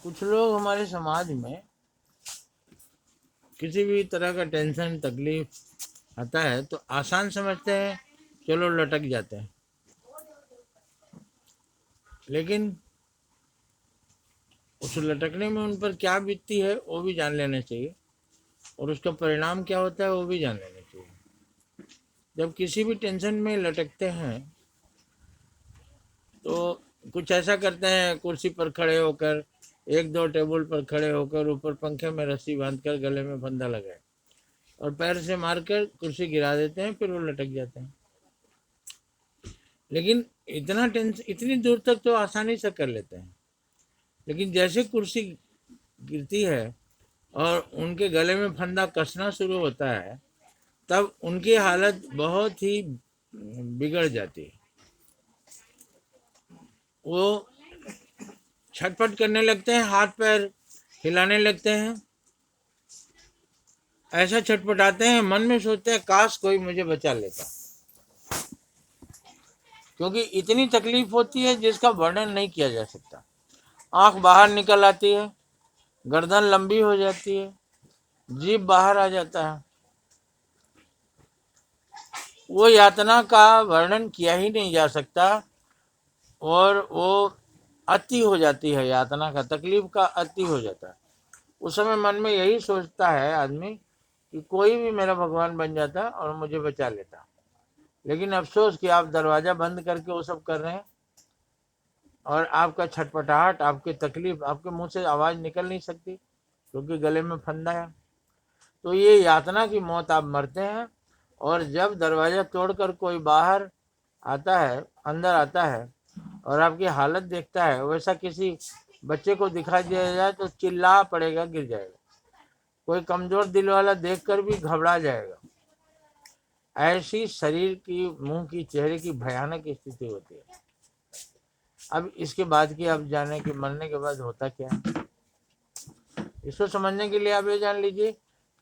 कुछ लोग हमारे समाज में किसी भी तरह का टेंशन तकलीफ आता है तो आसान समझते हैं, चलो लटक जाते हैं। लेकिन उस लटकने में उन पर क्या बीतती है वो भी जान लेना चाहिए, और उसका परिणाम क्या होता है वो भी जान लेना चाहिए। जब किसी भी टेंशन में लटकते हैं तो कुछ ऐसा करते हैं, कुर्सी पर खड़े होकर, एक दो टेबल पर खड़े होकर, ऊपर पंखे में रस्सी बांधकर गले में फंदा लगाए और पैर से मारकर कुर्सी गिरा देते हैं, फिर वो लटक जाते हैं। लेकिन इतना टेंशन इतनी दूर तक तो आसानी से कर लेते हैं, लेकिन जैसे कुर्सी गिरती है और उनके गले में फंदा कसना शुरू होता है, तब उनकी हालत बहुत ही बिगड़ जाती है। वो छटपट करने लगते हैं, हाथ पैर हिलाने लगते हैं। ऐसा छटपटाते हैं, मन में सोचते हैं काश कोई मुझे बचा लेता, क्योंकि इतनी तकलीफ होती है जिसका वर्णन नहीं किया जा सकता। आंख बाहर निकल आती है, गर्दन लंबी हो जाती है, जीभ बाहर आ जाता है। वो यातना का वर्णन किया ही नहीं जा सकता, और वो अति हो जाती है, यातना का, तकलीफ का अति हो जाता है। उस समय मन में यही सोचता है आदमी कि कोई भी मेरा भगवान बन जाता और मुझे बचा लेता। लेकिन अफसोस कि आप दरवाजा बंद करके वो सब कर रहे हैं, और आपका छटपटाहट, आपकी तकलीफ, आपके मुंह से आवाज निकल नहीं सकती क्योंकि गले में फंदा है। तो ये यातना की मौत आप मरते हैं। और जब दरवाजा तोड़कर कोई बाहर आता है, अंदर आता है, और आपकी हालत देखता है, वैसा किसी बच्चे को दिखाई दिया जाए तो चिल्ला पड़ेगा, गिर जाएगा। कोई कमजोर दिल वाला देखकर भी घबरा जाएगा। ऐसी शरीर की, मुंह की, चेहरे की भयानक स्थिति होती है। अब इसके बाद की आप जाने कि मरने के बाद होता क्या है। इसको समझने के लिए आप ये जान लीजिए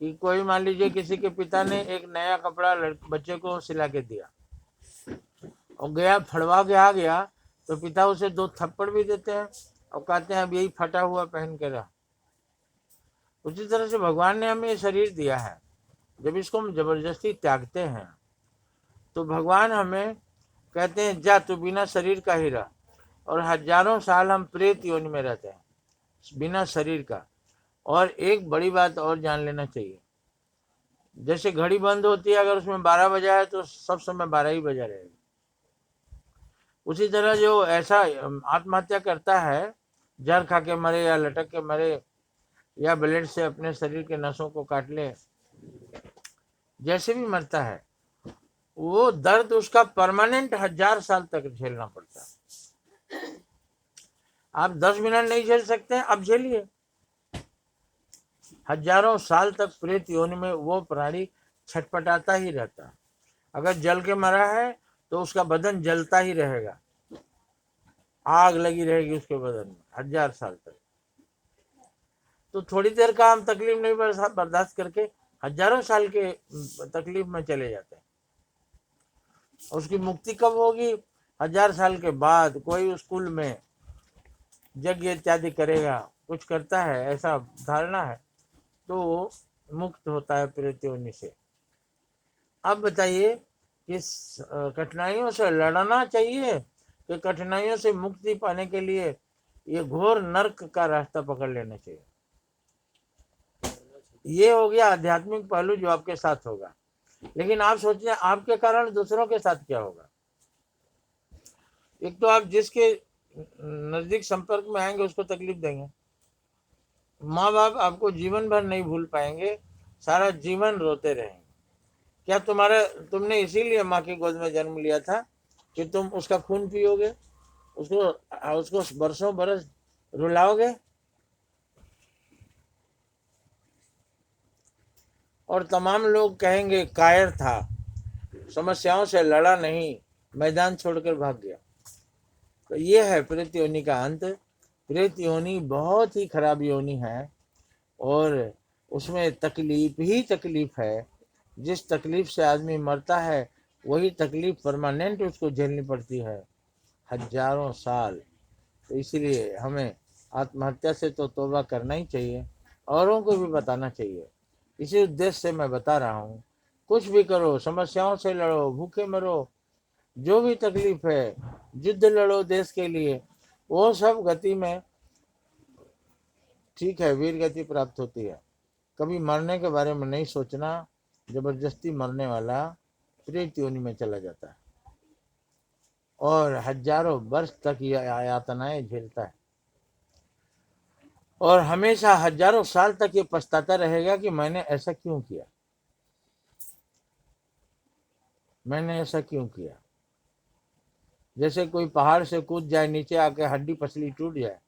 कि कोई, मान लीजिए किसी के पिता ने एक नया कपड़ा बच्चे को सिला के दिया और गया फड़वा के आ गया, तो पिता उसे दो थप्पड़ भी देते हैं और कहते हैं अब यही फटा हुआ पहन के रहा। उसी तरह से भगवान ने हमें ये शरीर दिया है, जब इसको हम जबरदस्ती त्यागते हैं तो भगवान हमें कहते हैं जा तू बिना शरीर का ही रह। और हजारों साल हम प्रेत योनि में रहते हैं बिना शरीर का। और एक बड़ी बात और जान लेना चाहिए, जैसे घड़ी बंद होती है, अगर उसमें 12 बजा है तो सब समय 12 ही बजा रहेगा। उसी तरह जो ऐसा आत्महत्या करता है, जहर खा के मरे या लटक के मरे या ब्लेड से अपने शरीर के नसों को काट ले, जैसे भी मरता है, वो दर्द उसका परमानेंट 1000 साल तक झेलना पड़ता है। आप 10 मिनट नहीं झेल सकते, अब झेलिए। हजारों साल तक प्रेत योनि में वो प्राणी छटपटाता ही रहता है। अगर जल के मरा है तो उसका बदन जलता ही रहेगा, आग लगी रहेगी उसके बदन में 1000 साल तक। तो थोड़ी देर का हम तकलीफ नहीं बर्दाश्त करके हजारों साल के तकलीफ में चले जाते हैं। उसकी मुक्ति कब होगी? 1000 साल के बाद कोई स्कूल में यज्ञ इत्यादि करेगा, कुछ करता है, ऐसा धारणा है, तो मुक्त होता है प्रेत योनि से। अब बताइए कि कठिनाइयों से लड़ना चाहिए कि कठिनाइयों से मुक्ति पाने के लिए ये घोर नर्क का रास्ता पकड़ लेना चाहिए? ये हो गया आध्यात्मिक पहलू जो आपके साथ होगा। लेकिन आप सोचिए आपके कारण दूसरों के साथ क्या होगा। एक तो आप जिसके नजदीक संपर्क में आएंगे उसको तकलीफ देंगे। माँ बाप आपको जीवन भर नहीं भूल पाएंगे, सारा जीवन रोते रहेंगे। क्या तुमने इसीलिए माँ की गोद में जन्म लिया था कि तुम उसका खून पियोगे, उसको उसको बरसों बरस रुलाओगे? और तमाम लोग कहेंगे कायर था, समस्याओं से लड़ा नहीं, मैदान छोड़कर भाग गया। तो ये है प्रेत योनि का अंत। प्रेत योनि बहुत ही खराब योनि है, और उसमें तकलीफ ही तकलीफ है। जिस तकलीफ से आदमी मरता है वही तकलीफ परमानेंट उसको झेलनी पड़ती है, हजारों साल। तो इसलिए हमें आत्महत्या से तो तौबा करना ही चाहिए, औरों को भी बताना चाहिए। इसी उद्देश्य से मैं बता रहा हूँ, कुछ भी करो, समस्याओं से लड़ो, भूखे मरो, जो भी तकलीफ है, युद्ध लड़ो देश के लिए, वो सब गति में ठीक है, वीर गति प्राप्त होती है। कभी मरने के बारे में नहीं सोचना। जबरदस्ती मरने वाला प्रेत योनि में चला जाता है और हजारों वर्ष तक ये यातनाएं झेलता है, और हमेशा हजारों साल तक ये पछताता रहेगा कि मैंने ऐसा क्यों किया, मैंने ऐसा क्यों किया। जैसे कोई पहाड़ से कूद जाए, नीचे आके हड्डी पसली टूट जाए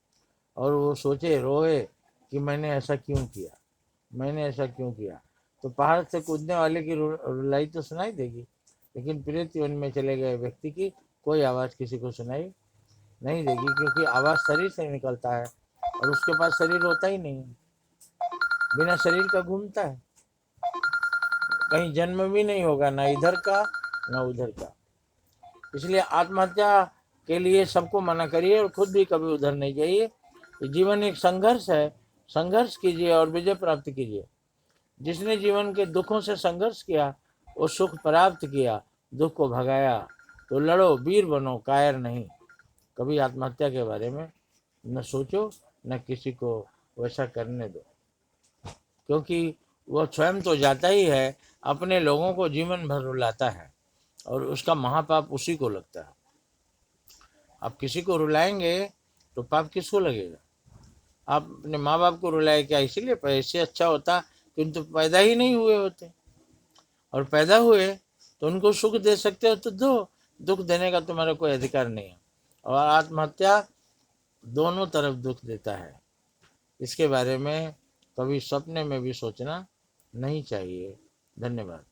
और वो सोचे, रोए कि मैंने ऐसा क्यों किया, मैंने ऐसा क्यों किया। तो पहाड़ से कूदने वाले की रुलाई तो सुनाई देगी, लेकिन प्रेत योनि में चले गए व्यक्ति की कोई आवाज़ किसी को सुनाई नहीं देगी, क्योंकि आवाज़ शरीर से निकलता है और उसके पास शरीर होता ही नहीं, बिना शरीर का घूमता है, कहीं जन्म भी नहीं होगा, ना इधर का ना उधर का। इसलिए आत्महत्या के लिए सबको मना करिए और खुद भी कभी उधर नहीं जाइए। जीवन एक संघर्ष है, संघर्ष कीजिए और विजय प्राप्त कीजिए। जिसने जीवन के दुखों से संघर्ष किया वो सुख प्राप्त किया, दुख को भगाया। तो लड़ो, वीर बनो, कायर नहीं। कभी आत्महत्या के बारे में न सोचो, न किसी को वैसा करने दो, क्योंकि वह स्वयं तो जाता ही है, अपने लोगों को जीवन भर रुलाता है और उसका महापाप उसी को लगता है। आप किसी को रुलाएंगे तो पाप किसको लगेगा? आप अपने माँ बाप को रुलाए क्या इसीलिए पैसे अच्छा होता कि उन तो पैदा ही नहीं हुए होते, और पैदा हुए तो उनको सुख दे सकते हो तो दो, दुख देने का तुम्हारा कोई अधिकार नहीं है। और आत्महत्या दोनों तरफ दुख देता है, इसके बारे में कभी सपने में भी सोचना नहीं चाहिए। धन्यवाद।